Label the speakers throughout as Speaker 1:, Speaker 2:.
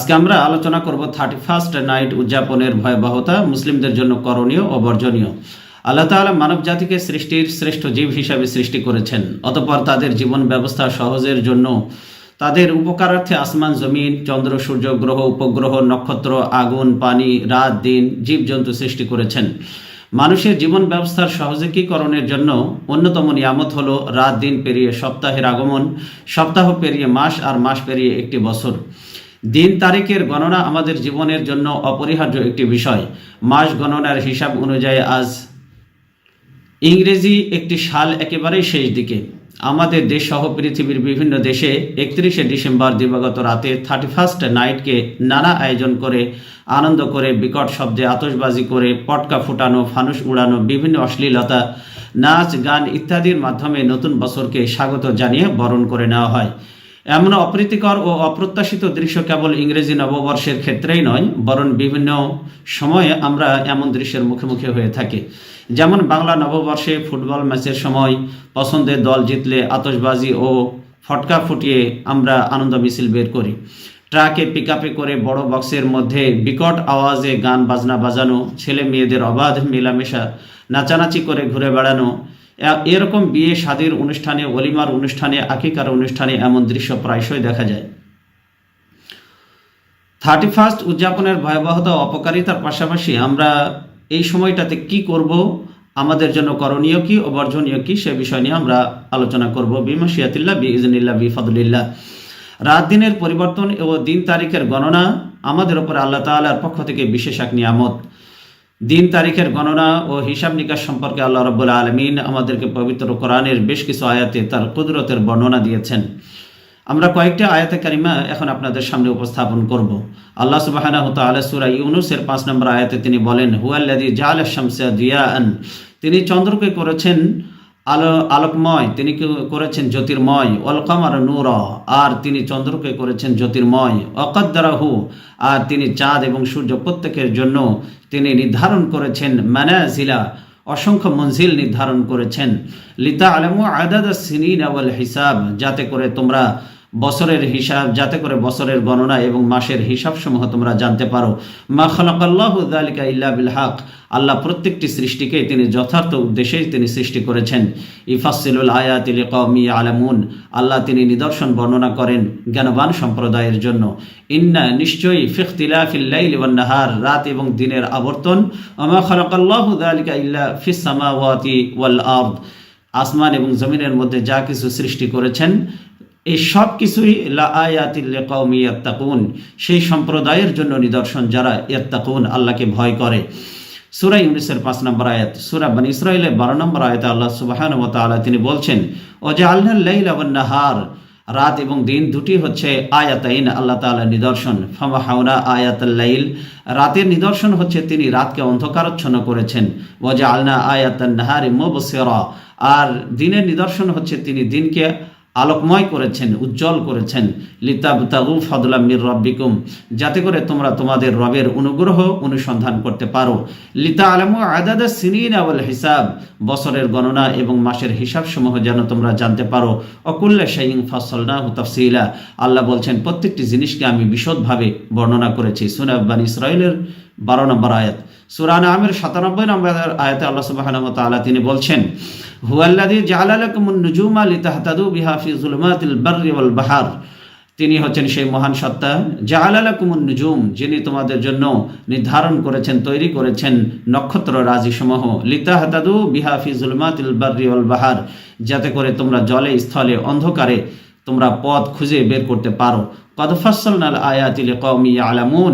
Speaker 1: আজকে আমরা আলোচনা করব 31st নাইট উদযাপনের ভয়াবহতা, মুসলিমদের জন্য করণীয় ও বর্জনীয়। আল্লাহ তাআলা মানব জাতিকে সৃষ্টির শ্রেষ্ঠ জীব হিসাবে সৃষ্টি করেছেন। অতঃপর তাদের জীবন ব্যবস্থা সহজের জন্য তাদের উপকারার্থে আসমান, জমিন, চন্দ্র, সূর্য, গ্রহ, উপগ্রহ, নক্ষত্র, আগুন, পানি, রাত, দিন, জীবজন্তু সৃষ্টি করেছেন। মানুষের জীবন ব্যবস্থার সহজীকরণের জন্য অন্যতম নিয়ামত হলো রাত দিন পেরিয়ে সপ্তাহের আগমন, সপ্তাহ পেরিয়ে মাস, আর মাস পেরিয়ে একটি বছর। দিন তারিখের গণনা আমাদের জীবনের জন্য অপরিহার্য একটি বিষয়। মাস গণনার হিসাব অনুযায়ী আজ ইংরেজি একটি সাল একেবারেই শেষ দিকে। আমাদের দেশ সহ পৃথিবীর বিভিন্ন দেশে 31শে ডিসেম্বর দিবাগত রাতে 31st নাইটকে নানা আয়োজন করে, আনন্দ করে, বিকট শব্দে আতশবাজি করে, পটকা ফুটানো, ফানুস উড়ানো, বিভিন্ন অশ্লীলতা, নাচ, গান ইত্যাদির মাধ্যমে নতুন বছরকে স্বাগত জানিয়ে বরণ করে নেওয়া হয়। এমন অপ্রীতিকর ও অপ্রত্যাশিত দৃশ্য কেবল ইংরেজি নববর্ষের ক্ষেত্রেই নয়, বরং বিভিন্ন সময়ে আমরা এমন দৃশ্যের মুখোমুখি হয়ে থাকি। যেমন বাংলা নববর্ষে ফুটবল ম্যাচের সময় পছন্দের দল জিতলে আতশবাজি ও ফটকা ফুটিয়ে আমরা আনন্দ মিছিল বের করি। ট্রাকে পিকআপে করে বড় বক্সের মধ্যে বিকট আওয়াজে গান বাজনা বাজানো, ছেলে মেয়েদের অবাধ মেলামেশা, নাচানাচি করে ঘুরে বেড়ানো, এরকম বিয়ে শাদীর অনুষ্ঠানে, ওলিমার অনুষ্ঠানে, আকিকার অনুষ্ঠানে এমন দৃশ্য প্রায়শই দেখা যায়। 31st উদযাপনের ভয়াবহতা ও অপকারিতার পাশাপাশি আমরা এই সময়টাতে কি করব, আমাদের জন্য করণীয় কি ও বর্জনীয় কি, সে বিষয় নিয়ে আমরা আলোচনা করব। বিমাশিয়াতিল্লাহ বিইজনিল্লাহ বিফাদলিল্লাহ। রাত দিনের পরিবর্তন ও দিন তারিখের গণনা আমাদের উপর আল্লাহ তাআলার পক্ষ থেকে বিশেষ এক নিয়ামত। দিন তারিখের গণনা ও হিসাব নিকাশ সম্পর্কে আল্লাহ রাব্বুল আলামিন আমাদেরকে পবিত্র কোরআনের বেশ কিছু আয়াতে তার কুদরতের বর্ণনা দিয়েছেন। আমরা কয়েকটি আয়াতে কারিমা এখন আপনাদের সামনে উপস্থাপন করব। আল্লাহ সুবহানাহু ওয়া তাআলা সূরা ইউনূসের 5 নম্বর আয়াতে তিনি বলেন, হুয়াল্লাযী জাআলা আশ-শামসা দিয়াআন, তিনি চন্দ্রকে করেছেন আলোকময়, তিনি করেছেন জ্যোতির্ময়, ওয়াল কামারা নূরা, আর তিনি চন্দ্রকে করেছেন জ্যোতির্ময়, ওয়াকাদ্দারাহু, আর তিনি চাঁদ এবং সূর্য প্রত্যেকের জন্য তিনি নির্ধারণ করেছেন মানাজিলা, অসংখ্য মঞ্জিল নির্ধারণ করেছেন, লিতাআলামু আদাদাস সিনিনা ওয়াল হিসাব, যাতে করে তোমরা বছরের হিসাব, যাতে করে বছরের গণনা এবং মাসের হিসাব সমূহ তোমরা জানতে পারো। মা খালাকাল্লাহু যালিকা ইল্লা বিল হক, আল্লাহ প্রত্যেকটি সৃষ্টিকে তিনি যথার্থ উদ্দেশ্যেই তিনি সৃষ্টি করেছেন। ইফাসসিলুল আয়াতি লিকাওমি ইয়ালামুন, আল্লাহ তিনি নিদর্শন বর্ণনা করেন জ্ঞানবান সম্প্রদায়ের জন্য। ইন্না, নিশ্চয়ই, ফিখতিলাফিল লাইলি ওয়ান নাহার, রাত এবং দিনের আবর্তন, ওয়া মা খালাকাল্লাহু যালিকা ইল্লা ফিস সামাওয়াতি ওয়াল আরদ, আসমান এবং জমিনের মধ্যে যা কিছু সৃষ্টি করেছেন এই সব কিছুই লা আয়াতিল লিকাওমি ইয়াত্তাকুন, সেই সম্প্রদায়ের জন্য নিদর্শন যারা ইয়াত্তাকুন, আল্লাহকে ভয় করে। সূরা ইউনূসের 5 নম্বর আয়াত। সূরা বনী ইসরাঈলের 12 নম্বর আয়াতে আল্লাহ সুবহানাহু ওয়া তাআলা তিনি বলছেন, ওয়াজআলনাল লাইলা ওয়ান নাহার, রাত এবং দিন দুটি হচ্ছে আয়াতাইন, আল্লাহ তাআলার নিদর্শন। ফামাহাউনা আয়াতাল লাইল, রাতের নিদর্শন হচ্ছে তিনি রাতকে অন্ধকারাচ্ছন্ন করেছেন। ওয়াজআলনা আয়াতান নাহারি মুবসিরা, আর দিনের নিদর্শন হচ্ছে তিনি দিনকে আলোকময় করেছেন, উজ্জ্বল করেছেন। লিতাবতাগু ফাদলাম মির রাব্বিকুম, যাতে করে তোমরা তোমাদের রবের অনুগ্রহ অনুসন্ধান করতে পারো। লিতাআলামু আদাদাস সিনিনা ওয়াল হিসাব, বছরের গণনা এবং মাসের হিসাব সমূহ যেন তোমরা জানতে পারো। অকুল্লা শাইইন ফাসসালনাহু তাফসীলা, আল্লাহ বলছেন প্রত্যেকটি জিনিসকে আমি বিশদভাবে বর্ণনা করেছি। সূরা বনী ইসরাঈলের 12 নম্বর আয়াত। সূরা আনআমের 97 নম্বর আয়াতে আল্লাহ সুবহানাহু ওয়া তাআলা তিনি বলছেন, হুয়াল্লাযী জাআলা লাকুমুন নুজুমা লিতাহতাদু বিহা ফি যুলুমাতিল বাররি ওয়াল বাহর, তিনি হচ্ছেন সেই মহান সত্তা, জাআলা লাকুমুন নুজুম, যিনি তোমাদের জন্য নির্ধারণ করেছেন, তৈরি করেছেন নক্ষত্র রাজিসমূহ, লিতাহতাদু বিহা ফি যুলুমাতিল বাররি ওয়াল বাহর, যাতে করে তোমরা জলে স্থলে অন্ধকারে তোমরা পথ খুঁজে বের করতে পারো। কদ ফাসসালনাল আয়াতি লিকাওমি ইয়ালামুন,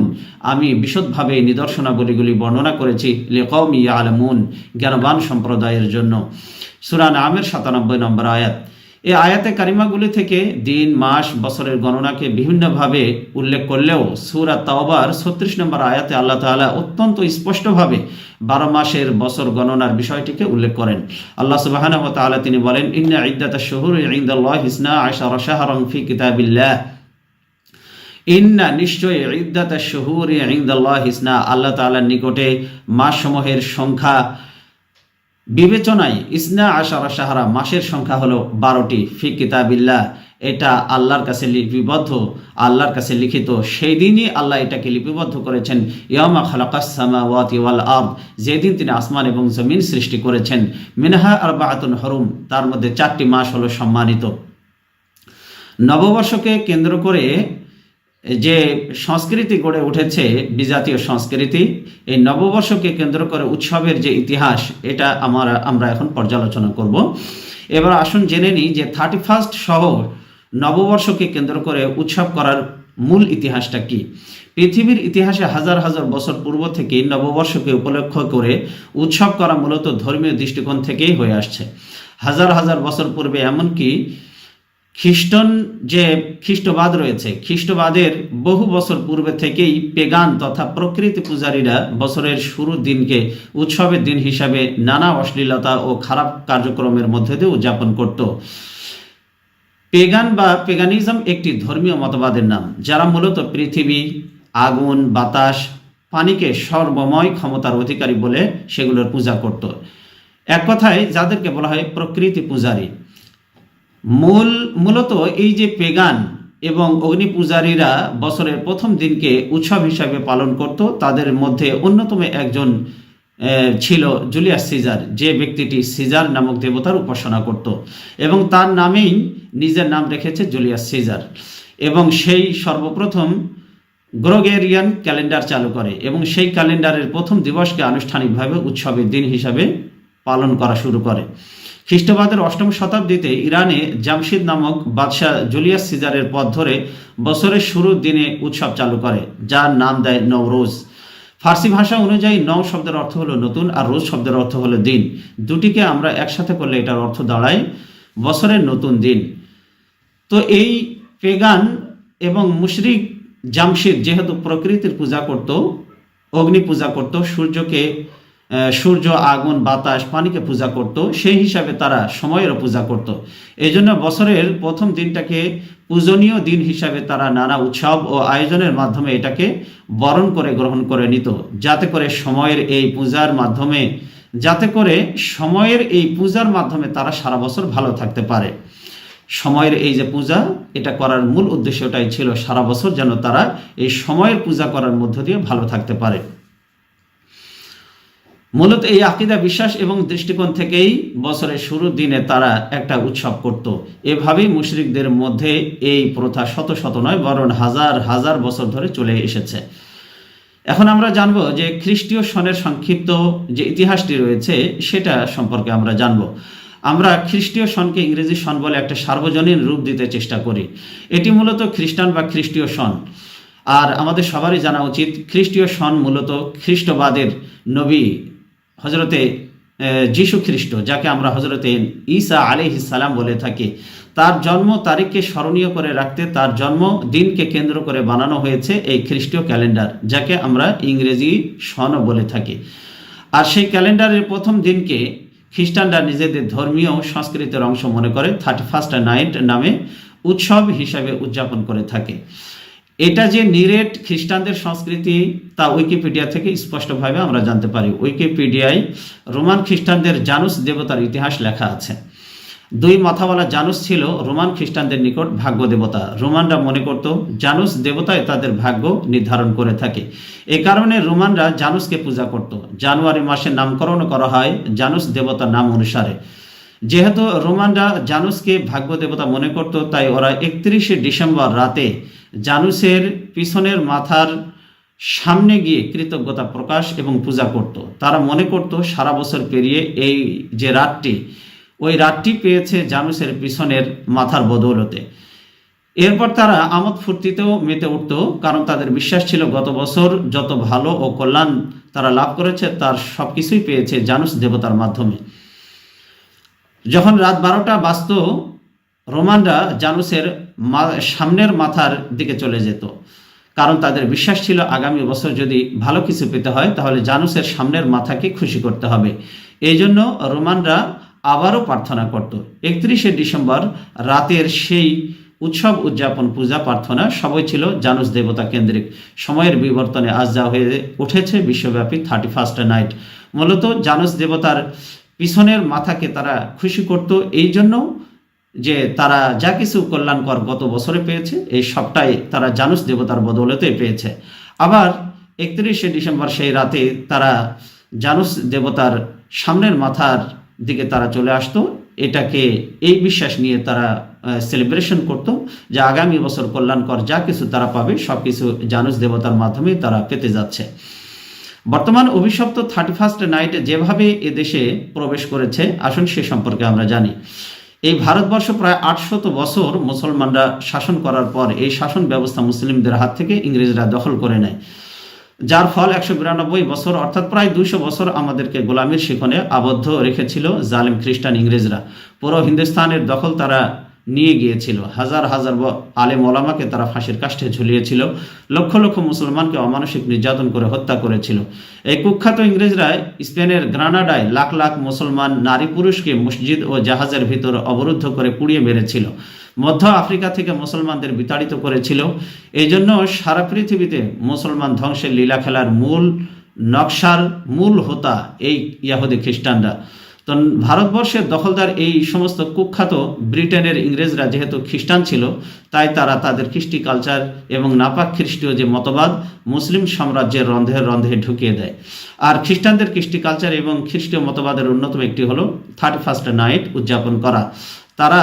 Speaker 1: আমি বিশদভাবে নিদর্শনাবলীগুলি বর্ণনা করেছি লিকাওমি ইয়ালামুন, জ্ঞানবান সম্প্রদায়ের জন্য। সূরা আনআমের 97 নম্বর আয়াত। এই আয়াতে কারিমাগুলি থেকে দিন, মাস, বছরের গণনাকে বিভিন্নভাবে উল্লেখ করলেও সূরা তাওবার 36 নম্বর আয়াতে আল্লাহ তাআলা অত্যন্ত স্পষ্টভাবে 12 মাসের বছর গণনার বিষয়টিকে উল্লেখ করেন। আল্লাহ সুবহানাহু ওয়া তাআলা তিনি বলেন, ইন্না ইদ্দাতাশ শুহুরি ইনদাল্লাহি 12 শাহরান ফি কিতাবিল্লাহ, ইন্না, নিশ্চয়ই, ইদ্দাতাশ শুহুরি ইনদাল্লাহি, আল্লাহ তাআলার নিকটে মাসসমূহের সংখ্যা বিবেচনায় 12 শাহরা, মাসের সংখ্যা হলো 12টি, ফি কিতাবিল্লাহ, এটা আল্লাহর কাছে লিপিবদ্ধ, আল্লাহর কাছে লিখিত। সেই দিনই আল্লাহ এটাকে লিপিবদ্ধ করেছেন, ইয়ামা খালাকাস সামাওয়াতি ওয়াল আরদ, যেদিন তিনি আসমান এবং জমিন সৃষ্টি করেছেন। মিনহা আরবাআতুন হুরুম, তার মধ্যে 4টি মাস হলো সম্মানিত। নববর্ষকে কেন্দ্র করে যে সংস্কৃতি গড়ে উঠেছে, বিজাতীয় সংস্কৃতি, এই নববর্ষকে কেন্দ্র করে উৎসবের যে ইতিহাস, এটা আমরা এখন পর্যালোচনা করব। এবার আসুন জেনে নিই যে 31st সহ নববর্ষকে কেন্দ্র করে উৎসব করার মূল ইতিহাসটা কি। পৃথিবীর ইতিহাসে হাজার হাজার বছর পূর্ব থেকেই নববর্ষকে উপলক্ষ করে উৎসব করা মূলত ধর্মীয় দৃষ্টিকোণ থেকেই হয়ে আসছে। হাজার হাজার বছর পূর্বে, এমনকি খ্রিস্টবাদ রয়েছে, খ্রিস্টবাদের বহু বছর পূর্বে থেকেই পেগান তথা প্রকৃতি পূজারীরা বছরের শুরুর দিনকে উৎসবের দিন হিসাবে নানা অশ্লীলতা ও খারাপ কার্যক্রমের মধ্যে দিয়ে উদযাপন করত। পেগান বা পেগানিজম একটি ধর্মীয় মতবাদের নাম, যারা মূলত পৃথিবী, আগুন, বাতাস, পানিকে সর্বময় ক্ষমতার অধিকারী বলে সেগুলোর পূজা করত। এক কথায় যাদেরকে বলা হয় প্রকৃতি পূজারী। মূলত এই যে পেগান এবং অগ্নি পূজারীরা বছরের প্রথম দিনকে উৎসব হিসাবে পালন করত। তাদের মধ্যে অন্যতম একজন ছিল জুলিয়াস সিজার, যে ব্যক্তিটি সিজার নামক দেবতার উপাসনা করত এবং তার নামেই নিজের নাম রেখেছে জুলিয়াস সিজার। এবং সেই সর্বপ্রথম গ্রেগরিয়ান ক্যালেন্ডার চালু করে এবং সেই ক্যালেন্ডারের প্রথম দিবসকে আনুষ্ঠানিকভাবে উৎসবের দিন হিসাবে পালন করা শুরু করে। খ্রিস্টবাদের 8ম শতাব্দীতে ইরানে জামশিদ নামক বাদশাহ জুলিয়াস সিজারের পথ ধরে বছরের শুরুর দিনে উৎসব চালু করে, যার নাম দেয় নওরোজ। ফার্সি ভাষা অনুযায়ী নও শব্দের অর্থ হলো নতুন আর রোজ শব্দের অর্থ হলো দিন। দুটিকে আমরা একসাথে করলে এটার অর্থ দাঁড়ায় বছরের নতুন দিন। তো এই পেগান এবং মুশরিক জামশিদ যেহেতু প্রকৃতির পূজা করত, অগ্নি পূজা করত, সূর্য, আগুন, বাতাস, পানিকে পূজা করত, সেই হিসাবে তারা সময়েরও পূজা করত। এই জন্য বছরের প্রথম দিনটাকে পূজনীয় দিন হিসাবে তারা নানা উৎসব ও আয়োজনের মাধ্যমে এটাকে বরণ করে গ্রহণ করে নিত, যাতে করে সময়ের এই পূজার মাধ্যমে তারা সারা বছর ভালো থাকতে পারে। সময়ের এই যে পূজা, এটা করার মূল উদ্দেশ্যটাই ছিল সারা বছর যেন তারা এই সময়ের পূজা করার মধ্য দিয়ে ভালো থাকতে পারে। মূলত এই আকীদা, বিশ্বাস এবং দৃষ্টিকোণ থেকেই বছরের শুরুর দিনে তারা একটা উৎসব করত। এভাবেই মুশরিকদের মধ্যে এই প্রথা শত শত নয়, বরং হাজার হাজার বছর ধরে চলে এসেছে। এখন আমরা জানব যে খ্রিস্টীয় সনের সংক্ষিপ্ত যে ইতিহাসটি রয়েছে সেটা সম্পর্কে আমরা জানব। আমরা খ্রিস্টীয় সনকে ইংরেজি সন বলে একটা সার্বজনীন রূপ দিতে চেষ্টা করি। এটি মূলত খ্রিস্টান বা খ্রিস্টীয় সন। আর আমাদের সবারই জানা উচিত খ্রিস্টীয় সন মূলত খ্রিস্টবাদের নবী হজরতে যীশু খ্রিস্ট, যাকে আমরা হজরতে ঈসা আলাইহিস সালাম বলে থাকি, তার জন্ম তারিখকে স্মরণীয় করে রাখতে তার জন্ম দিনকে কেন্দ্র করে বানানো হয়েছে এই খ্রিস্টীয় ক্যালেন্ডার, যাকে আমরা ইংরেজি সনও বলে থাকি। আর সেই ক্যালেন্ডারের প্রথম দিনকে খ্রিস্টানরা নিজেদের ধর্মীয় সংস্কৃতির অংশ মনে করে 31st নাইট নামে উৎসব হিসাবে উদযাপন করে থাকে। এটা যে নিরেট খ্রিস্টানদের সংস্কৃতি তা উইকিপিডিয়া থেকে স্পষ্টভাবে আমরা জানতে পারি। উইকিপিডিয়ায় রোমান খ্রিস্টানদের জানুস দেবতার ইতিহাস লেখা আছে। 2 মাথাওয়ালা জানুস ছিল রোমান খ্রিস্টানদের নিকট ভাগ্য দেবতা। রোমানরা মনে করত জানুস দেবতায় তাদের ভাগ্য নির্ধারণ করে থাকে। এই কারণে রোমানরা জানুসকে পূজা করত। জানুয়ারি মাসে নামকরণ করা হয় জানুস দেবতার নাম অনুসারে। যেহেতু রোমানরা জানুসকে ভাগ্য দেবতা মনে করত, তাই ওরা 31শে ডিসেম্বর রাতে জানুসের পিছনের মাথার সামনে গিয়ে কৃতজ্ঞতা প্রকাশ এবং পূজা করত। তারা মনে করত সারা বছর পেরিয়ে এই যে ওই রাতটি পেয়েছে জানুসের পিছনের মাথার বদৌলতে। এরপর তারা আমোদ ফুর্তিতেও মেতে উঠত, কারণ তাদের বিশ্বাস ছিল গত বছর যত ভালো ও কল্যাণ তারা লাভ করেছে তার সবকিছুই পেয়েছে জানুস দেবতার মাধ্যমে। যখন রাত 12টা বাজত, রোমানরা জানুসের সামনের মাথার দিকে চলে যেত, কারণ তাদের বিশ্বাস ছিল আগামী বছর যদি ভালো কিছু পেতে হয় তাহলে জানুসের সামনের মাথাকে খুশি করতে হবে। এই জন্য রোমানরা আবারও প্রার্থনা করত। 31শে ডিসেম্বর রাতের সেই উৎসব উদযাপন, পূজা, প্রার্থনা সবই ছিল জানুস দেবতা কেন্দ্রিক। সময়ের বিবর্তনে আজ যা হয়ে উঠেছে বিশ্বব্যাপী 31st নাইট। মূলত জানুস দেবতার পিছনের মাথাকে তারা খুশি করত, এই জন্য যে তারা যা কিছু কল্যাণকর গত বছরে পেয়েছে এই সবটাই তারা জানুস দেবতার বদৌলতে পেয়েছে। আবার 31শে ডিসেম্বর সেই রাতে তারা জানুস দেবতার সামনের মাথার দিকে তারা চলে আসতো, এটাকে এই বিশ্বাস নিয়ে তারা সেলিব্রেশন করত যে আগামী বছর কল্যাণকর যা কিছু তারা পাবে সব কিছু জানুস দেবতার মাধ্যমে তারা পেতে যাচ্ছে। বর্তমান অভিশপ্ত 31st নাইট যেভাবে এদেশে প্রবেশ করেছে, আসুন সে সম্পর্কে আমরা জানি। এই ভারতবর্ষ প্রায় 800 বছর মুসলমানরা শাসন করার পর এই শাসন ব্যবস্থা মুসলিমদের হাত থেকে ইংরেজরা দখল করে নেয়, যার ফল 192 বছর অর্থাৎ প্রায় 200 বছর আমাদেরকে গোলামির শিকনে আবদ্ধ রেখেছিল জালিম খ্রিস্টান ইংরেজরা। পুরো হিন্দুস্তানের দখল তারা নিয়ে গিয়েছিল, হাজার হাজার আলেম ওলামাকে তারা ফাঁসির কাষ্ঠে ঝুলিয়েছিল, লক্ষ লক্ষ মুসলমানকে অমানসিক নির্যাতন করে হত্যা করেছিল। এই কুখ্যাত ইংরেজরা স্পেনের গ্রানাডায় লাখ লাখ মুসলমান নারী পুরুষকে মসজিদ ও জাহাজের ভিতর অবরুদ্ধ করে পুড়িয়ে মেরেছিল। মধ্য আফ্রিকা থেকে মুসলমানদের বিতাড়িত করেছিল। এই জন্য সারা পৃথিবীতে মুসলমান ধ্বংসের লীলা খেলার মূল নকশার মূল হোতা এই ইয়াহুদি খ্রিস্টানরা। তো ভারতবর্ষের দখলদার এই সমস্ত কুখ্যাত ব্রিটেনের ইংরেজরা যেহেতু খ্রিস্টান ছিল, তাই তারা তাদের কৃষ্টি কালচার এবং নাপাক খ্রিস্টীয় যে মতবাদ মুসলিম সাম্রাজ্যের রন্ধে রন্ধে ঢুকিয়ে দেয়। আর খ্রিস্টানদের কৃষ্টি কালচার এবং খ্রিস্টীয় মতবাদের অন্যতম একটি হলো 31st নাইট উদযাপন করা। তারা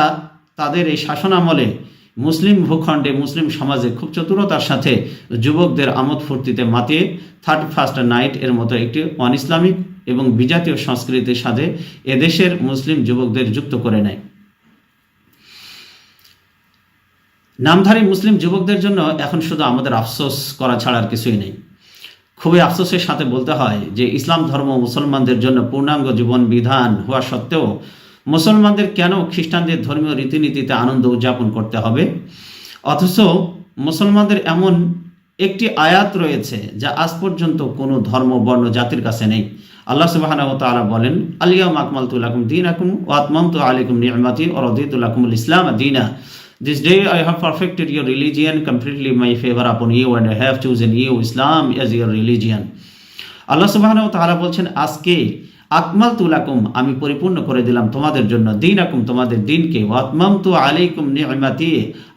Speaker 1: তাদের এই শাসন আমলে মুসলিম ভূখণ্ডে মুসলিম সমাজে খুব চতুরতার সাথে যুবকদের আমোদ ফুর্তিতে মাতিয়ে 31st নাইট এর মতো একটি অন ইসলামিক এবং বিজাতীয় সংস্কৃতির সাথে এদেশের মুসলিম যুবকদের যুক্ত করে নেয়। নামধারী মুসলিম যুবকদের জন্য এখন শুধু আমাদের আফসোস করা ছাড়া আর কিছুই নেই। খুবই আফসোসের সাথে বলতে হয় যে ইসলাম ধর্ম মুসলমানদের জন্য পূর্ণাঙ্গ জীবন বিধান হওয়া সত্ত্বেও মুসলমানদের কেন খ্রিস্টানদের ধর্মীয় রীতিনীতিতে আনন্দ উদযাপন করতে হবে? অথচ মুসলমানদের এমন একটি আয়াত রয়েছে যা আজ পর্যন্ত কোনো ধর্ম বর্ণ জাতির কাছে নেই। আল্লাহ সুবহানাহু ওয়া তাআলা বলেন, আল-ইয়াওমা আকমালতু লাকুম দীনাকুম ওয়া আতমামতু আলাইকুম নি'মাতি ওয়া রাদিতু লাকুমুল ইসলাম দীনা। This day I have perfected your religion completely my favor upon you and I have chosen you Islam as your religion. আল্লাহ সুবহানাহু ওয়া তাআলা বলছেন, আজকে আকমালতু লাকুম আমি পরিপূর্ণ করে দিলাম তোমাদের জন্য, দীনাকুম তোমাদের দিনকে, ওয়া আতমামতু আলাইকুম নি'মাতি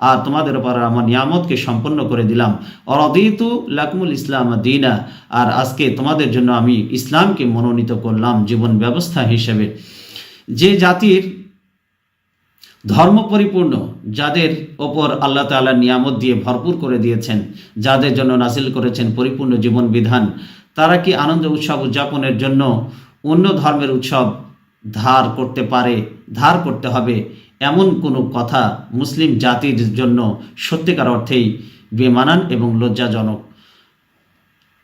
Speaker 1: আর তোমাদের উপর আমার নিয়ামতকে সম্পন্ন করে দিলাম, ওয়া রাদিতু লাকুমুল ইসলাম দীনা আর আজকে তোমাদের জন্য আমি ইসলামকে মনোনীত করলাম জীবন ব্যবস্থা হিসেবে। যে জাতির ধর্ম পরিপূর্ণ, যাদের ওপর আল্লাহ তাআলা নিয়ামত দিয়ে ভরপুর করে দিয়েছেন, যাদের জন্য নাজিল করেছেন পরিপূর্ণ জীবন বিধান, তারা কি আনন্দ উৎসব উদযাপনের জন্য অন্য ধর্মের উৎসব ধার করতে হবে এমন কোনো কথা মুসলিম জাতির জন্য সত্যিকার অর্থেই বেমানান এবং লজ্জাজনক।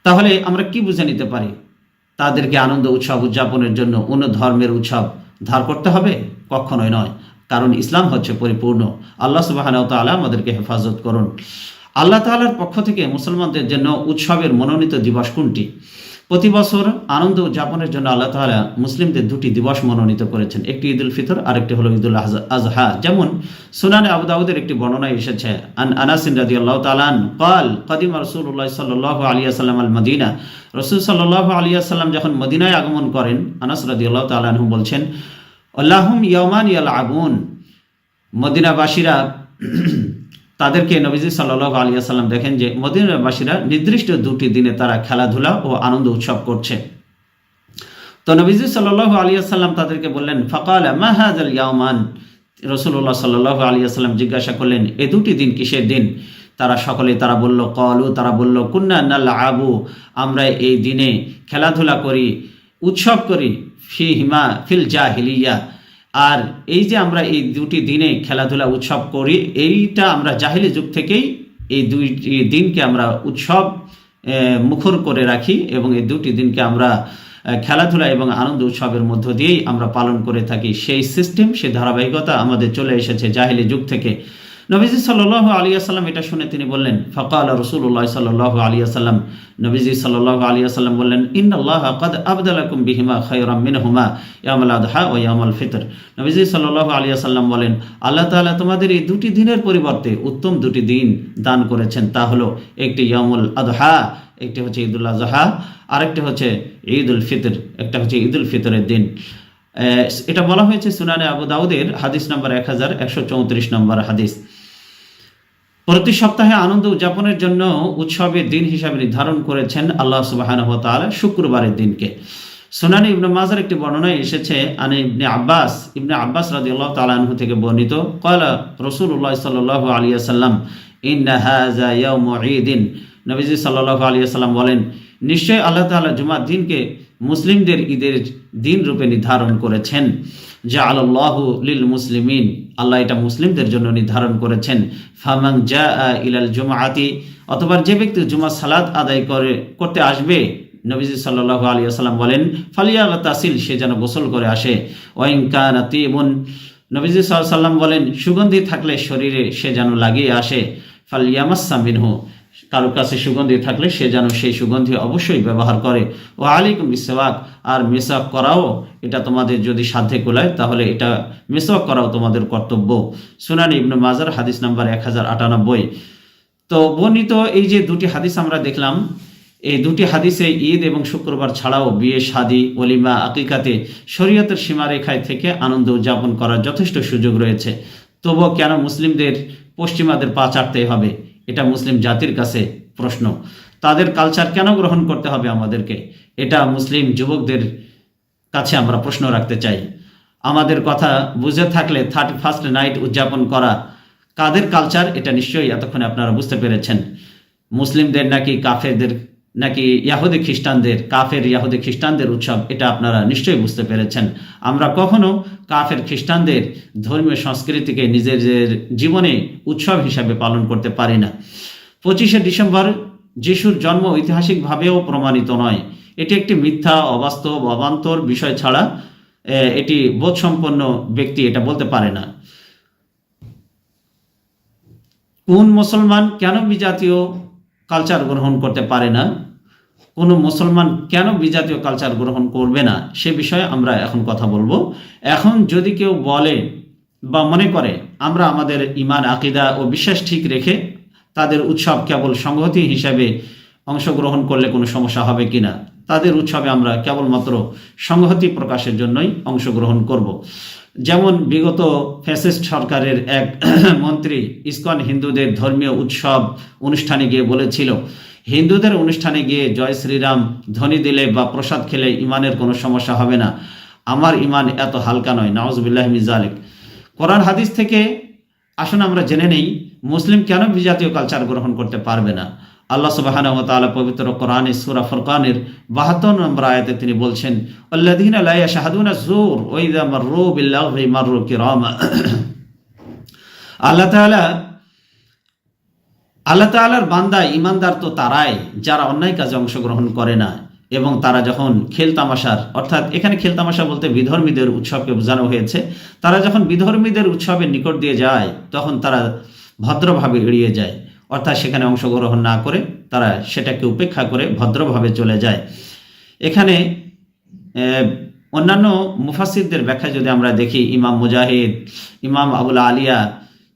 Speaker 1: তাহলে আমরা কি বুঝে নিতে পারি? তাদেরকে আনন্দ উৎসব উদযাপনের জন্য অন্য ধর্মের উৎসব ধার করতে হবে? কখনোই নয়, কারণ ইসলাম হচ্ছে পরিপূর্ণ। আল্লাহ সুবহানাহু ওয়া তাআলা আমাদেরকে হেফাজত করুন। আল্লাহ তাআলার পক্ষ থেকে মুসলমানদের জন্য উৎসবের মনোনীত দিবস কোনটি? প্রতি বছর আনন্দ উদযাপনের জন্য আল্লাহ তাআলা মুসলিমদের দুটি দিবস মনোনীত করেছেন, একটি ঈদুল ফিতর আর একটি হলো ঈদুল আজহা। যেমন সুনানে আবু দাউদের একটি বর্ণনায় এসেছে, আন আনাস রাদিয়াল্লাহু তাআলা আন قال قدم রাসূলুল্লাহ সাল্লাল্লাহু আলাইহি ওয়াসাল্লাম আল মদিনা। রাসূল সাল্লাল্লাহু আলাইহি ওয়াসাল্লাম যখন মদিনায় আগমন করেন, আনাস রাদিয়াল্লাহু তাআলা আনহু বলছেন, আল্লাহুম ইয়াওমান ইয়ালআবুন, মদিনাবাসীরা তাদেরকে নবীজি সাল্লাল্লাহু আলাইহি ওয়াসাল্লাম দেখেন যে মদিনাবাসীরা নির্দিষ্ট দুটি দিনে তারা খেলাধুলা ও আনন্দ উৎসব করছে। তো নবীজি সাল্লাল্লাহু আলাইহি ওয়াসাল্লাম তাদেরকে বললেন, ফাকালা মা হাযাল ইয়াওমান। রাসূলুল্লাহ সাল্লাল্লাহু আলাইহি ওয়াসাল্লাম জিজ্ঞাসা করলেন, এই দুটি দিন কিসের দিন? তারা বলল কুন্না নালআবু, আমরা এই দিনে খেলাধুলা করি, উৎসব করি, ফিল জাহিলিয়া। আর এই যে আমরা এই দুটি দিনে খেলাধুলা উৎসব করি, এইটা আমরা জাহিলি যুগ থেকেই এই দুইটি দিনকে আমরা উৎসব মুখর করে রাখি এবং এই দুটি দিনকে আমরা খেলাধুলা এবং আনন্দ উৎসবের মধ্য দিয়েই আমরা পালন করে থাকি। সেই সিস্টেম, সেই ধারাবাহিকতা আমাদের চলে এসেছে জাহিলি যুগ থেকে। নবীজি সাল্লাল্লাহু আলাইহি ওয়াসাল্লাম এটা শুনে তিনি বললেন, ফাকালা রাসূলুল্লাহ সাল্লাল্লাহু আলাইহি ওয়াসাল্লাম, নবীজি সাল্লাল্লাহু আলাইহি ওয়াসাল্লাম বললেন, ইন্নাল্লাহা কাদ আবদালাকুম বিহিমা খায়রাম মিনহুমা ইয়াউমুল আযহা ওয়া ইয়াউমুল ফিতর। নবীজি সাল্লাল্লাহু আলাইহি ওয়াসাল্লাম বলেন, আল্লাহ তাআলা তোমাদের এই দুটি দিনের পরিবর্তে উত্তম দুটি দিন দান করেছেন, তা হলো একটি ইয়াউমুল আযহা, একটি হচ্ছে ঈদুল আযহা, আরেকটি হচ্ছে ঈদুল ফিতর, একটা হচ্ছে ঈদুল ফিতরের দিন। এটা বলা হয়েছে সুনানে আবু দাউদের হাদিস নাম্বার 1134 নম্বর হাদিস। প্রতি সপ্তাহে আনন্দ উদযাপনের জন্য উৎসবের দিন হিসাবে নির্ধারণ করেছেন আল্লাহ সুবহানাহু ওয়া তাআলা শুক্রবারের দিনকে। সুনানে ইবনে মাজার একটি বর্ণনায় এসেছে ইবনে আব্বাস রাদিয়াল্লাহু তাআলা আনহু থেকে বর্ণিত, ক্বালা রাসূলুল্লাহ সাল্লাল্লাহু আলাইহি ওয়াসাল্লাম ইন্না হাযা ইয়াউমু ঈদিন। নবীজি সাল্লাল্লাহু আলাইহি ওয়াসাল্লাম বলেন, নিশ্চয় আল্লাহ তাআলা জুমার দিনকে মুসলিমদের ঈদের দিন রূপে নির্ধারণ করেছেন। জাআলাল্লাহু লিল মুসলিমিন, আল্লাহ এটা মুসলিমদের জন্য নির্ধারণ করেছেন। ফামান জাআ ইলাল জুমআতি, অথবা যে ব্যক্তি জুমা সালাত আদায় করতে আসবে, নবীজি সাল্লাল্লাহু আলাইহি ওয়াসাল্লাম বলেন, ফালিয়াগতাসিল, সে যেন গোসল করে আসে। ওয়া ইন কানা তিবুন, নবীজি সাল্লাল্লাহু আলাইহি ওয়াসাল্লাম বলেন, সুগন্ধি থাকলে শরীরে সে যেন লাগিয়ে আসে। ফালিয়ামাসসা মিনহু, কারো কাছে সুগন্ধি থাকলে সে যেন সেই সুগন্ধি অবশ্যই ব্যবহার করে। ও আলাইকুম বিসওয়াক, আর মেসওয়াক করাও, এটা তোমাদের যদি সাধ্যে কুলায় তাহলে এটা মেসওয়াক করাও তোমাদের কর্তব্য। সুনান ইবনে মাজার হাদিস নাম্বার 1098। তো বর্ণিত এই যে দুটি হাদিস আমরা দেখলাম, এই দুটি হাদিসে ঈদ এবং শুক্রবার ছাড়াও বিয়ে, শাদী, ওলিমা, আকিকাতে শরীয়তের সীমারেখায় থেকে আনন্দ উদযাপন করার যথেষ্ট সুযোগ রয়েছে। তবুও কেন মুসলিমদের পশ্চিমাদের পা চাটতে হবে? এটা মুসলিম জাতির কাছে প্রশ্ন। তাদের কালচার কেন গ্রহণ করতে হবে আমাদেরকে? এটা মুসলিম যুবকদের কাছে আমরা প্রশ্ন রাখতে চাই। আমাদের কথা বুঝে থাকলে 31st নাইট উদযাপন করা কাদের কালচার, এটা নিশ্চয়ই এতক্ষণে আপনারা বুঝতে পেরেছেন। মুসলিমদের নাকি কাফেরদের, নাকি ইয়াহুদি খ্রিস্টানদের উৎসব, এটা আপনারা নিশ্চয়ই বুঝতে পেরেছেন। আমরা কখনো কাফের খ্রিস্টানদের ধর্মীয় সংস্কৃতিকে নিজেদের জীবনে উৎসব হিসাবে পালন করতে পারি না। 25শে ডিসেম্বর যিশুর জন্ম ঐতিহাসিকভাবেও প্রমাণিত নয়। এটি একটি মিথ্যা, অবাস্তব, অবান্তর বিষয় ছাড়া এটি বোধসম্পন্ন ব্যক্তি এটা বলতে পারে না। কোন মুসলমান কেন বিজাতীয় কালচার গ্রহণ করতে পারে না, কোনো মুসলমান কেন বিজাতীয় কালচার গ্রহণ করবে না, সে বিষয়ে আমরা এখন কথা বলবো। এখন যদি কেউ বলে বা মনে করে আমরা আমাদের ঈমান, আকীদা ও বিশ্বাস ঠিক রেখে তাদের উৎসব কেবল সংহতি হিসাবে অংশগ্রহণ করলে কোনো সমস্যা হবে কিনা, তাদের উৎসবে আমরা কেবলমাত্র সংহতি প্রকাশের জন্যই অংশগ্রহণ করব। যেমন বিগত ফ্যাসিস্ট সরকারের এক মন্ত্রী ইসকন হিন্দুদের ধর্মীয় উৎসব অনুষ্ঠানে গিয়ে বলেছিল, হিন্দুদের অনুষ্ঠানে গিয়ে জয় শ্রীরাম ধ্বনি দিলে বা প্রসাদ খেলে ইমানের কোনো সমস্যা হবে না। আমার ইমান এত হালকা নয়, নাউজুবিল্লাহি মিন যালিক। কোরআন হাদিস থেকে আসুন আমরা জেনে নেই মুসলিম কেন বিজাতীয় কালচার গ্রহণ করতে পারবে না। আল্লাহ সুবহানাহু ওয়া তাআলা পবিত্র কোরআনে সূরা ফুরকানের 72 নম্বর আয়াতে তিনি বলছেন, আল্লাযীনা লা ইয়াশহাদুনা যুর ওয়া ইযা মাররু বিল-লাগহি মাররু কিরামা। আল্লাহ তাআলার বান্দা ঈমানদার তো তারাই যারা অন্যায় কাজে অংশগ্রহণ করে না, এবং তারা যখন খেলতামাশার, অর্থাৎ এখানে খেলতামাশা বলতে বিধর্মীদের উৎসবকে বোঝানো হয়েছে, তারা যখন বিধর্মীদের উৎসবের নিকট দিয়ে যায় তখন তারা ভদ্রভাবে এড়িয়ে যায়, অর্থাৎ সেখানে অংশগ্রহণ না করে তারা সেটাকে উপেক্ষা করে ভদ্রভাবে চলে যায়। এখানে অন্যান্য মুফাসসিরদের ব্যাখ্যা যদি আমরা দেখি, ইমাম মুজাহিদ, ইমাম আবুল আলিয়া,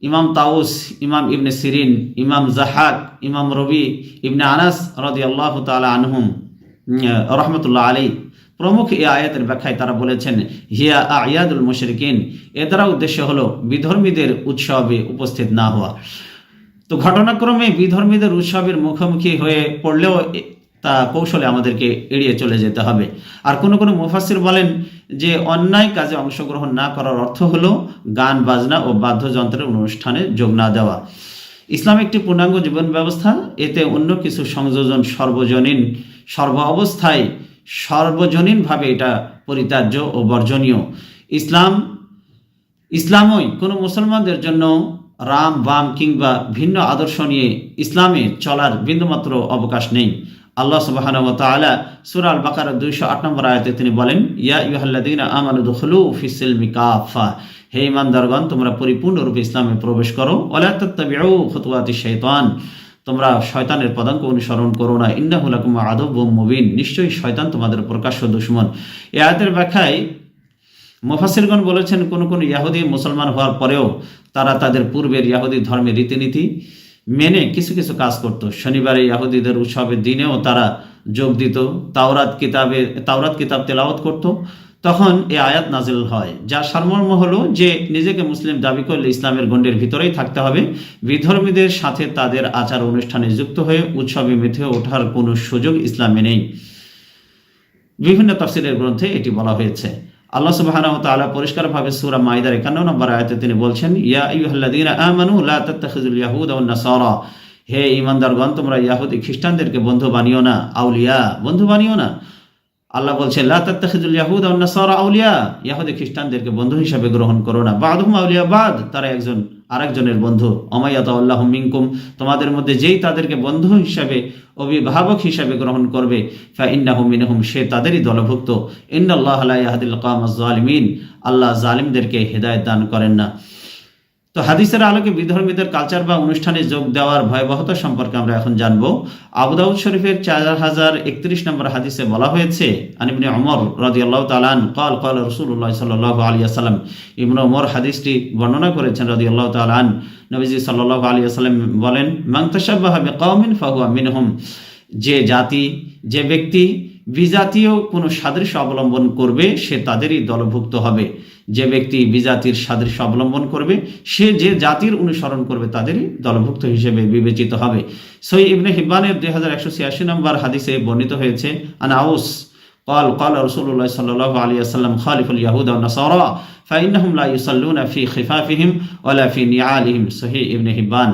Speaker 1: ইমাম তাউস, ইমাম ইবনে সিরিন, ইমাম জাহাক, ইমাম রবি ইবনে আনাস রাদিয়াল্লাহু তাআলা আনহুম রহমতুল্লাহ আলাইহি প্রমুখ এই আয়াতের ব্যাখ্যায় তারা বলেছেন, হিয়া আয়াদুল মুশরিকিন, এর দ্বারা উদ্দেশ্য হলো বিধর্মীদের উৎসবে উপস্থিত না হওয়া। তো ঘটনাক্রমে বিধর্মীদের উৎসবের মুখোমুখি হয়ে পড়লেও তা কৌশলে আমাদেরকে এড়িয়ে চলে যেতে হবে। আর কোনো কোনো মুফাসসির বলেন যে অন্যায় কাজে অংশগ্রহণ না করার অর্থ হলো গান বাজনা ও বাদ্যযন্ত্রের অনুষ্ঠানে যোগ না দেওয়া। ইসলাম একটি পূর্ণাঙ্গ জীবন ব্যবস্থা, এতে অন্য কিছু সংযোজন সর্ব অবস্থায় সর্বজনীনভাবে এটা পরিত্যাজ্য ও বর্জনীয়। ইসলামই কোনো মুসলমানদের জন্য রাম বাম কিংবা ভিন্ন আদর্শ নিয়ে ইসলামে চলার বিন্দুমাত্র অবকাশ নেই। আল্লাহ সুবহানাহু ওয়া তাআলা সূরা আল বাকারা 208 নম্বর আয়াতে তিনি বলেন, ইয়া আইয়ুহাল্লাযীনা আমানু দুখুলু ফিস-সিলমি কাফা, হে ঈমানদারগণ তোমরা পরিপূর্ণরূপে ইসলামে প্রবেশ করো। ওয়ালা তাত্তাবিউ খুতুওয়াতিশ শাইতান, তোমরা শয়তানের পদাঙ্ক অনুসরণ করো না। ইন্নাহু লাকুম আদুউম মুবিন, নিশ্চয়ই শয়তান তোমাদের প্রকাশ্য দুশমন। এই আয়াতের ব্যাখ্যায় মুফাসসিরগণ বলেছেন, কোন কোন ইহুদি মুসলমান হওয়ার পরেও তারা তাদের পূর্বের ইহুদি ধর্মের রীতিনীতি মেনে কিছু কিছু কাজ করত। শনিবারে ইহুদিদের উৎসবের দিনেও তারা যোগ দিত, তাওরাত কিতাব তেলাওয়াত করত। তখন এই আয়াত নাজিল হয়, যার সারমর্ম হলো যে নিজেকে মুসলিম দাবি করলে ইসলামের গণ্ডির ভিতরেই থাকতে হবে, বিধর্মীদের সাথে তাদের আচার অনুষ্ঠানে যুক্ত হয়ে উৎসবে মেতে ওঠার কোনো সুযোগ ইসলামে নেই। বিভিন্ন তাফসীরের গ্রন্থে এটি বলা হয়েছে। আল্লাহ সুবহানাহু ওয়া তাআলা পরিষ্কারভাবে সূরা মাইদার 51 নম্বর আয়াতে তিনি বলছেন, ইয়া আইয়ুহাল্লাযীনা আমানু লা তাত্তাখিযুল ইয়াহুদা ওয়ান নাসারা, হে ঈমানদারগণ, তোমরা ইহুদি খ্রিস্টানদেরকে বন্ধু বানিও না, আউলিয়া বন্ধু বানিও না। আল্লাহ বলছেন, লা তাত্তাখিযুল ইয়াহুদা ওয়ান নাসারা আউলিয়া, ইহুদি খ্রিস্টানদেরকে বন্ধু হিসেবে গ্রহণ করো না। বাদহুম আউলিয়া বাদ, তারা একজন আরেকজনের বন্ধু। অমাইয়াতাল্লাহু মিনকুম, তোমাদের মধ্যে যেই তাদেরকে বন্ধু হিসাবে, অভিভাবক হিসাবে গ্রহণ করবে, ফাইন্নাহু মিনহুম, সে তাদেরই দলভুক্ত। ইন্নাল্লাহা লা ইয়াহদিল কওমাজ জালিমিন, আল্লাহ জালিমদেরকে হেদায়েত দান করেন না। তো হাদিসের আলোকে বিধর্মীদের কালচার বা অনুষ্ঠানে যোগ দেওয়ার ভয়াবহতা সম্পর্কে আমরা এখন জানব। আবু দাউদ শরীফের 4031 নম্বর হাদিসে বলা হয়েছে, আন ইবনে ওমর রাদিয়াল্লাহু তাআলা আন ক্বাল ক্বাল রাসূলুল্লাহ সাল্লাল্লাহু আলাইহি ওয়াসাল্লাম, ইবনে ওমর হাদিসটি বর্ণনা করেছেন রাদিয়াল্লাহু তাআলা আন। নবীজি সাল্লাল্লাহু আলাইহি ওয়াসাল্লাম বলেন, মান তাশাব্বাহা বিকওমিন ফাহুয়া মিনহুম, যে জাতি, যে ব্যক্তি বিজাতীয় কোনো সাদৃশ্য অবলম্বন করবে সে তাদেরই দলভুক্ত হবে। যে ব্যক্তি বিজাতির সাদৃশ্য অবলম্বন করবে সে যে জাতির অনুসরণ করবে তাদেরই দলভুক্ত হিসেবে বিবেচিত হবে। সহিহ ইবনে হিব্বানের 2186 নম্বর হাদিসে বর্ণিত হয়েছে, আন আউস قال قال رسول الله صلى الله عليه وسلم خالف اليهود والنصارى فإنهم لا يصلون في خفافهم ولا في نعالهم। সহিহ ইবনে হিব্বান।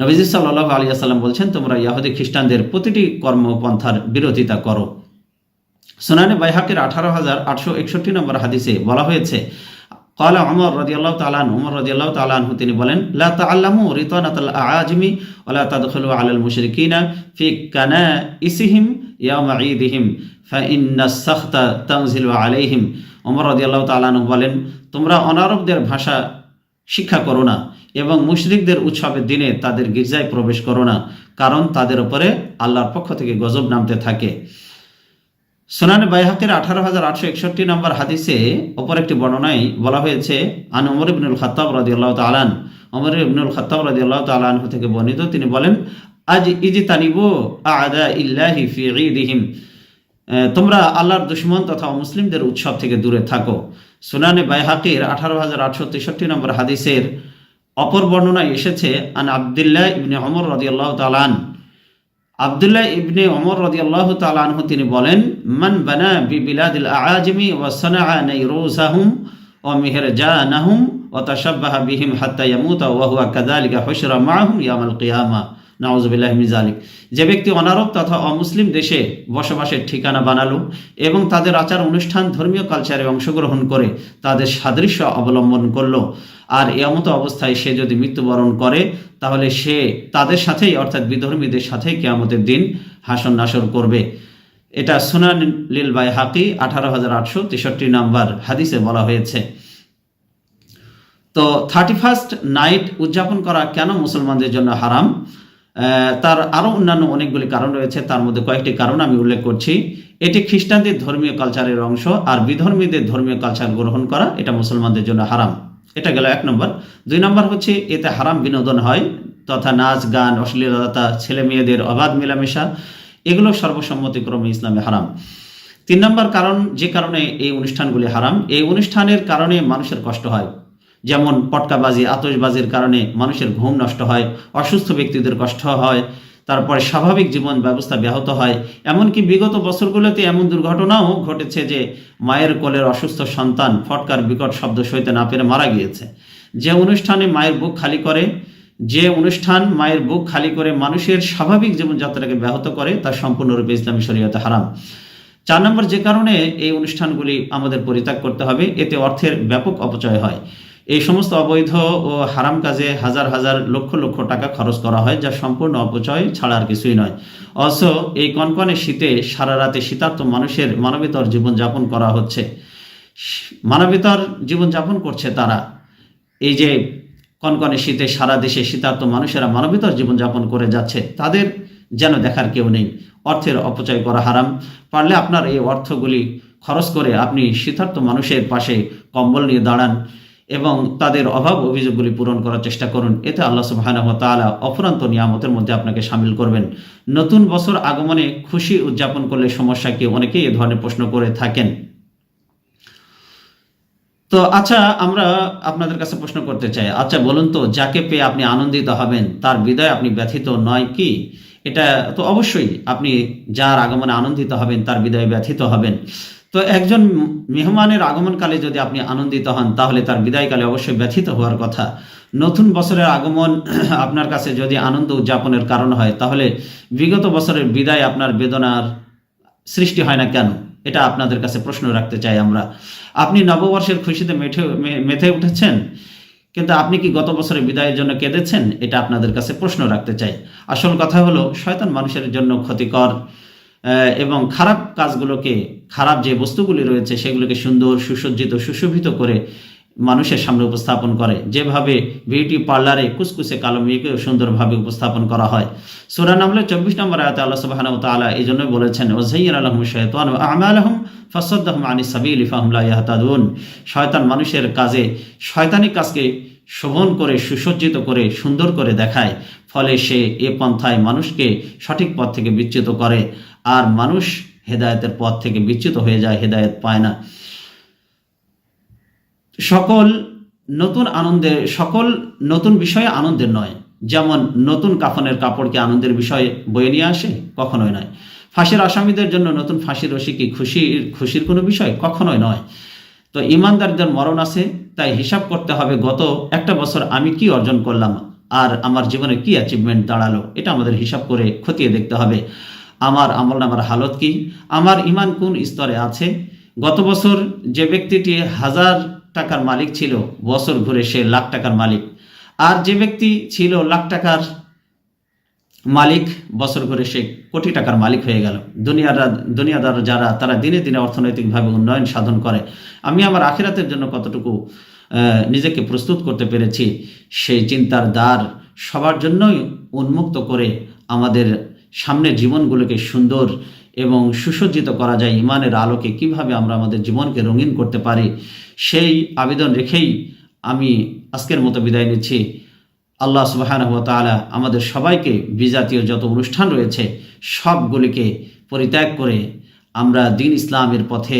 Speaker 1: নবীজি সাল্লাল্লাহু আলাইহি ওয়াসাল্লাম বলছেন, তোমরা ইহুদি খ্রিস্টানদের প্রতিটি কর্মপন্থার বিরোধিতা করো। সুনানে বাইহাকির 18861 নম্বর হাদিসে বলা হয়েছে, قال عمر رضي الله تعالى عنه, উমর রাদিয়াল্লাহু তাআলা আনহু তিনি বলেন, লা তাআল্লামু রিতানাতাল আআজিমি ওয়া লা তাদখুলু আলাল মুশরিকিনা ফি কানাইসিহিম ইয়াওমা ঈদিহিম ফাইন্নাস সাখতা তানজিলু আলাইহিম। উমর রাদিয়াল্লাহু তাআলা আনহু বলেন, তোমরা অনারবদের ভাষা শিক্ষা করো না এবং মুশরিকদের উৎসবের দিনে তাদের গির্জায় প্রবেশ করো না, কারণ তাদের উপরে আল্লাহর পক্ষ থেকে গজব নামতে থাকে। সুনানে বাইহাকির 18861 নম্বর হাদিসে অপর একটি বর্ণনায় বলা হয়েছে, আন ওমর ইবনুল খাত্তাব রাদিয়াল্লাহু তাআলা আন, ওমর ইবনুল খাত্তাব রাদিয়াল্লাহু তাআলা আনহু থেকে বর্ণিত, তিনি বলেন, আজ ইজতানিবু আ'দা ইল্লাহি ফি ঈদিহিম, তোমরা আল্লাহর দুশমন তথা মুসলিমদের উৎসব থেকে দূরে থাকো। সুনানে বাইহাকির 18863 নম্বর হাদিসের অপর বর্ণনায় এসেছে, আন আব্দুল্লাহ ইবনে ওমর রাদিয়াল্লাহু তাআলা আন, আব্দুল্লাহ ইবনে ওমর রাদিয়াল্লাহু তাআলা আনহু তিনি বলেন, মান বানা বিবিলাদিল আআজিমি ওয়া সানাআ নাইরুসাহুম ওয়া মিহরজানাহুম ওয়া তাশাব্বাহা বিহিম হাত্তা ইয়ামুতা ওয়া হুয়া কাযালিকা হুশরা মাআহুম ইয়াউমাল কিয়ামা, নাউযুবিল্লাহি মিন যালিক। যে ব্যক্তি অনারব তথা অমুসলিম দেশে বসবাসের ঠিকানা বানালো এবং তাদের আচার অনুষ্ঠান, ধর্মীয় কালচারে অংশগ্রহণ করে তাদের সাদৃশ্য অবলম্বন করলো, আর এমতো অবস্থায় সে যদি মৃত্যুবরণ করে তাহলে সে তাদের সাথেই অর্থাৎ বিধর্মীদের সাথেই কিয়ামতের দিন হাসর নাসর করবে। এটা সুনান লিল বাইহাকি 18863 নম্বর হাদিসে বলা হয়েছে। তো 31st নাইট উদযাপন করা কেন মুসলমানদের জন্য হারাম, তার আরও অন্যান্য অনেকগুলি কারণ রয়েছে, তার মধ্যে কয়েকটি কারণ আমি উল্লেখ করছি। এটি খ্রিস্টানদের ধর্মীয় কালচারের অংশ, আর বিধর্মীদের ধর্মীয় কালচার গ্রহণ করা এটা মুসলমানদের জন্য হারাম। এটা গেল 1 নম্বর। 2 নম্বর হচ্ছে এতে হারাম বিনোদন হয়, তথা নাচ গান, অশ্লীলতা, ছেলে মেয়েদের অবাধ মেলামেশা, এগুলো সর্বসম্মতিক্রমে ইসলামে হারাম। 3 নম্বর কারণ, যে কারণে এই অনুষ্ঠানগুলি হারাম, এই অনুষ্ঠানের কারণে মানুষের কষ্ট হয়, যেমন পটকাবাজি, আতশবাজির কারণে মানুষের ঘুম নষ্ট হয়, অসুস্থ ব্যক্তিদের কষ্ট হয়, তারপরে স্বাভাবিক জীবন ব্যবস্থা ব্যাহত হয়। এমনকি বিগত বছরগুলোতে এমন দুর্ঘটনাও ঘটেছে যে মায়ের কোলের অসুস্থ সন্তান ফটকার বিকট শব্দ সইতে না পেরে মারা গিয়েছে। যে অনুষ্ঠানে মায়ের বুক খালি করে মানুষের স্বাভাবিক জীবনযাত্রাকে ব্যাহত করে তা সম্পূর্ণরূপে ইসলামী শরীয়তে হারাম। 4 নম্বর, যে কারণে এই অনুষ্ঠানগুলি আমাদের পরিত্যাগ করতে হবে, এতে অর্থের ব্যাপক অপচয় হয়। এই সমস্ত অবৈধ ও হারাম কাজে হাজার হাজার লক্ষ লক্ষ টাকা খরচ করা হয়, যা সম্পূর্ণ অপচয় ছাড়া আর কিছুই নয়। অথচ এই কনকনে শীতে সারা রাতে শীতার্ত মানুষের মানবেতর জীবনযাপন করা হচ্ছে, মানবেতর জীবনযাপন করছে তারা। এই যে কনকনে শীতে সারা দেশে শীতার্ত মানুষেরা মানবেতর জীবনযাপন করে যাচ্ছে, তাদের যেন দেখার কেউ নেই। অর্থের অপচয় করা হারাম। পারলে আপনার এই অর্থগুলি খরচ করে আপনি শীতার্ত মানুষের পাশে কম্বল নিয়ে দাঁড়ান এবং তাদের অভাব অভিযোগগুলি পূরণ করার চেষ্টা করুন। এতে আল্লাহ সুবহানাহু ওয়া তাআলা অফুরন্ত নিয়ামতের মধ্যে আপনাকে শামিল করবেন। নতুন বছর আগমনে খুশি উদযাপন করলে সমস্যা কি? অনেকেই এ ধরনের প্রশ্ন করে থাকেন। তো আচ্ছা, আমরা আপনাদের কাছে প্রশ্ন করতে চাই, আচ্ছা বলুন তো, যাকে পেয়ে আপনি আনন্দিত হবেন তার বিদায় আপনি ব্যথিত নয় কি? এটা তো অবশ্যই, আপনি যার আগমনে আনন্দিত হবেন তার বিদায় ব্যথিত হবেন। তো একজন মেহমানের আগমনকালে যদি আপনি আনন্দিত হন, তাহলে তার বিদায়কালে অবশ্যই ব্যথিত হওয়ার কথা। নতুন বছরের আগমন আপনার কাছে যদি আনন্দ উদযাপনের কারণ হয়, তাহলে বিগত বছরের বিদায় আপনার বেদনার সৃষ্টি হয় না কেন? এটা আপনাদের কাছে প্রশ্ন রাখতে চাই আমরা। আপনি নববর্ষের খুশিতে মেতে উঠেছেন, কিন্তু আপনি কি গত বছরের বিদায়ের জন্য কেঁদেছেন? এটা আপনাদের কাছে প্রশ্ন রাখতে চাই। আসল কথা হলো, শয়তান মানুষের জন্য ক্ষতিকর এবং খারাপ কাজগুলোকে, খারাপ যে বস্তুগুলি রয়েছে সেগুলোকে সুন্দর, সুসজ্জিত, সুশোভিত করে মানুষের সামনে উপস্থাপন করে। যেভাবে বিউটি পার্লারে কুচকুচে কালো মেয়েকেও সুন্দরভাবে উপস্থাপন করা হয়। সূরা নামলের 24 নম্বর আয়াতে আল্লাহ সুবহানাহু ওয়া তাআলা এই জন্যই বলেছেন, ওয়াযায়্যানা লাহুমুশ শাইতানু আ'মালাহুম ফাসাদ্দাহুম আনিস সাবিলি ফাহুম লা ইয়াহতাদুন। শয়তান মানুষের কাজে, শয়তানি কাজকে শোভন করে, সুসজ্জিত করে, সুন্দর করে দেখায়, ফলে সে এ পন্থায় মানুষকে সঠিক পথ থেকে বিচ্যুত করে, আর মানুষ হেদায়েতের পথ থেকে বিচ্যুত হয়ে যায়, হেদায়েত পায় না। সকল নতুন বিষয়ে আনন্দের নয়। যেমন নতুন কাফনের কাপড়কে আনন্দের বিষয়ে বয়ে নিয়ে আসে? কখনোই নয়। ফাঁসির আসামিদের জন্য নতুন ফাঁসির রশি কি খুশির কোনো বিষয়? কখনোই নয়। তো ইমানদারদের মরণ আছে, তাই হিসাব করতে হবে গত একটা বছর আমি কি অর্জন করলাম আর আমার জীবনে কি অ্যাচিভমেন্ট দাঁড়ালো। এটা আমাদের হিসাব করে খতিয়ে দেখতে হবে। আমার আমলনামার হালত কি? আমার ইমান কোন স্তরে আছে? গত বছর যে ব্যক্তিটি 1000 টাকার মালিক ছিল, বছর ঘুরে সে লাখ টাকার মালিক। আর যে ব্যক্তি ছিল লাখ টাকার মালিক, বছর ঘুরে সে কোটি টাকার মালিক হয়ে গেল। দুনিয়াদার যারা, তারা দিনে দিনে অর্থনৈতিকভাবে উন্নয়ন সাধন করে। আমি আমার আখিরাতের জন্য কতটুকু নিজেকে প্রস্তুত করতে পেরেছি, সেই চিন্তার দ্বার সবার জন্যই উন্মুক্ত করে আমাদের সামনের জীবনগুলোকে সুন্দর এবং সুসজ্জিত করা যায়। ইমানের আলোকে কিভাবে আমরা আমাদের জীবনকে রঙিন করতে পারি, সেই আবেদন রেখেই আমি আজকের মতো বিদায় নিচ্ছি। আল্লাহ সুবহানাহু ওয়া তাআলা আমাদের সবাইকে বিজাতীয় যত অনুষ্ঠান রয়েছে সবগুলিকে পরিত্যাগ করে আমরা দ্বীন ইসলামের পথে,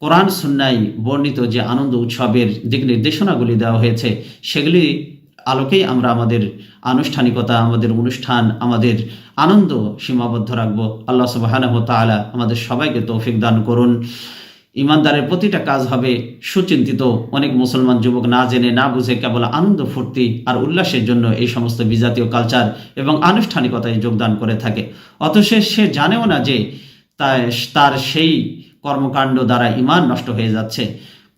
Speaker 1: কোরআন সুন্নায় বর্ণিত যে আনন্দ উৎসবের দিক নির্দেশনাগুলি দেওয়া হয়েছে, সেগুলি আলোকেই আমরা আমাদের আনুষ্ঠানিকতা, আমাদের অনুষ্ঠান, আমাদের আনন্দ সীমাবদ্ধ রাখব। আল্লাহ সুবহানাহু ওয়া তাআলা আমাদের সবাইকে তৌফিক দান করুন। ইমানদারের প্রতিটা কাজ হবে সুচিন্তিত। অনেক মুসলমান যুবক না জেনে না বুঝে কেবল আনন্দ, ফুর্তি আর উল্লাসের জন্য এই সমস্ত বিজাতীয় কালচার এবং আনুষ্ঠানিকতায় যোগদান করে থাকে, অথচ সে জানেও না যে তার সেই কর্মকাণ্ড দ্বারা ঈমান নষ্ট হয়ে যাচ্ছে,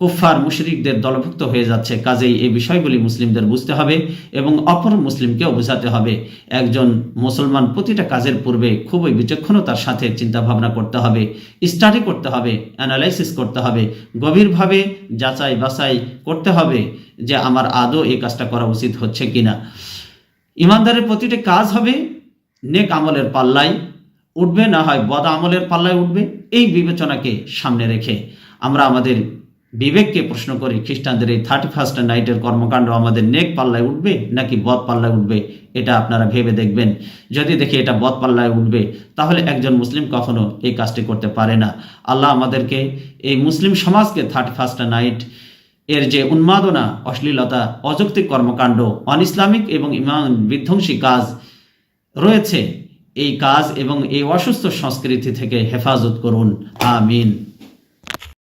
Speaker 1: কুফফার মুশরিকদের দলভুক্ত হয়ে যাচ্ছে। কাজেই এই বিষয়গুলি মুসলিমদের বুঝতে হবে এবং অপর মুসলিমকেও বোঝাতে হবে। একজন মুসলমান প্রতিটা কাজের পূর্বে খুবই বিচক্ষণতার সাথে চিন্তা ভাবনা করতে হবে, স্টাডি করতে হবে, অ্যানালাইসিস করতে হবে, গভীরভাবে যাচাই বাছাই করতে হবে যে আমার আদৌ এই কাজটা করা উচিত হচ্ছে কিনা। ইমানদারের প্রতিটি কাজ হবে নেক আমলের পাল্লায় উঠবে, না হয় বদ আমলের পাল্লায় উঠবে। এই বিবেচনাকে সামনে রেখে আমরা আমাদের বিবেককে প্রশ্ন করি, খ্রিস্টানদের এই 31st নাইটের কর্মকাণ্ড আমাদের নেক পাল্লায় উঠবে নাকি বদ পাল্লায় উঠবে? এটা আপনারা ভেবে দেখবেন। যদি দেখি এটা বদ পাল্লায় উঠবে, তাহলে একজন মুসলিম কখনো এই কাজটি করতে পারে না। আল্লাহ আমাদেরকে, এই মুসলিম সমাজকে 31st নাইট এর যে উন্মাদনা, অশ্লীলতা, অযৌক্তিক কর্মকাণ্ড, অন ইসলামিক এবং ঈমান বিধ্বংসী কাজ রয়েছে, এই কাজ এবং এই অসুস্থ সংস্কৃতি থেকে হেফাজত করুন। আমিন।